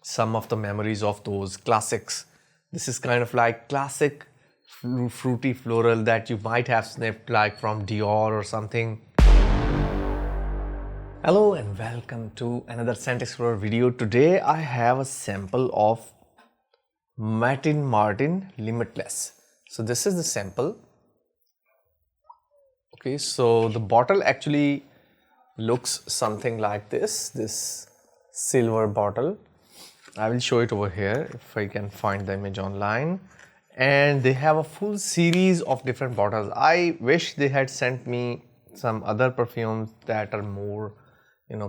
some of the memories of those classics. This is kind of like classic fruity floral that you might have sniffed like from Dior or something. Hello and welcome to another Scent Explorer video. Today I have a sample of Matin Martin Limitless. So this is the sample. Okay, so the bottle actually looks something like this silver bottle. I will show it over here if I can find the image online. And they have a full series of different bottles. I wish they had sent me some other perfumes that are more,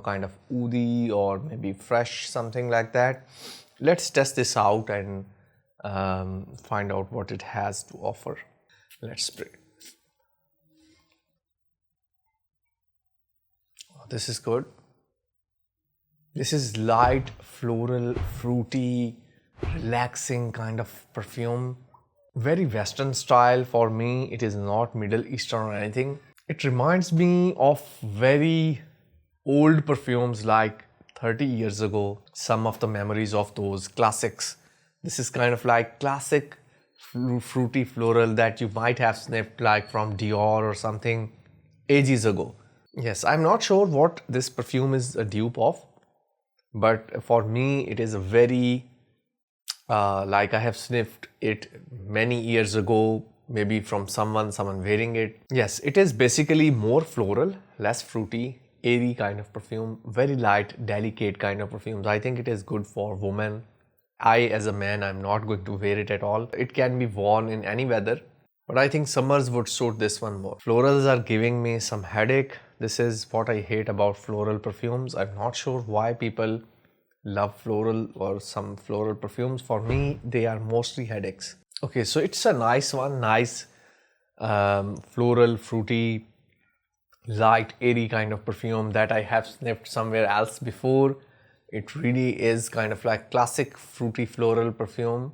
kind of woody or maybe fresh, something like that. Let's test this out and find out what it has to offer. Let's spray. This is good. This is light, floral, fruity, relaxing kind of perfume. Very Western style for me. It is not Middle Eastern or anything. It reminds me of very old perfumes like 30 years ago. Some of the memories of those classics. This is kind of like classic fruity floral that you might have sniffed like from Dior or something ages ago. Yes, I'm not sure what this perfume is a dupe of. But for me, it is a very, like I have sniffed it many years ago, maybe from someone wearing it. Yes, it is basically more floral, less fruity, airy kind of perfume, very light, delicate kind of perfumes. I think it is good for women. I, as a man, I'm not going to wear it at all. It can be worn in any weather, but I think summers would suit this one more. Florals are giving me some headache. This is what I hate about floral perfumes. I'm not sure why people love floral or some floral perfumes. For me, they are mostly headaches. Okay, so it's a nice one, nice floral, fruity, light, airy kind of perfume that I have sniffed somewhere else before. It really is kind of like classic fruity floral perfume.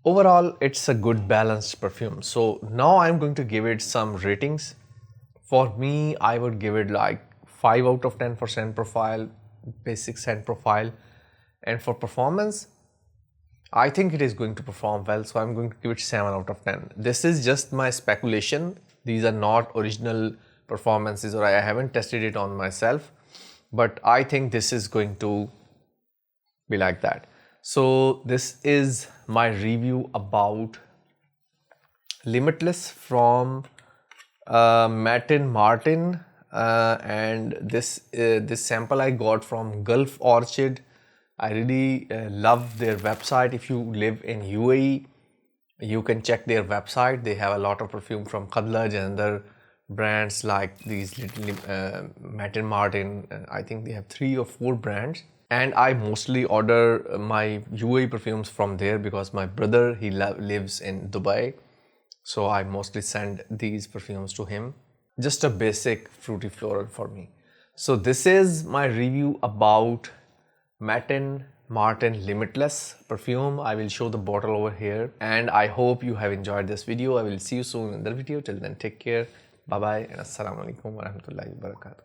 Overall, it's a good balanced perfume. So now I'm going to give it some ratings. For me, I would give it like 5 out of 10 for scent profile, basic scent profile. And for performance, I think it is going to perform well. So I'm going to give it 7 out of 10. This is just my speculation. These are not original performances, or I haven't tested it on myself. But I think this is going to be like that. So this is my review about Limitless from Matin Martin, and this sample I got from Gulf Orchid. I really love their website. If you live in UAE, you can check their website. They have a lot of perfume from Khadlaj and other brands like these little Matin Martin. I think they have 3 or 4 brands. And I mostly order my UAE perfumes from there because my brother, he lives in Dubai. So I mostly send these perfumes to him. Just a basic fruity floral for me. So this is my review about Matin Martin Limitless perfume. I will show the bottle over here. And I hope you have enjoyed this video. I will see you soon in another video. Till then, take care. Bye bye and assalamu alaikum wa rahmatullahi wa barakatuh.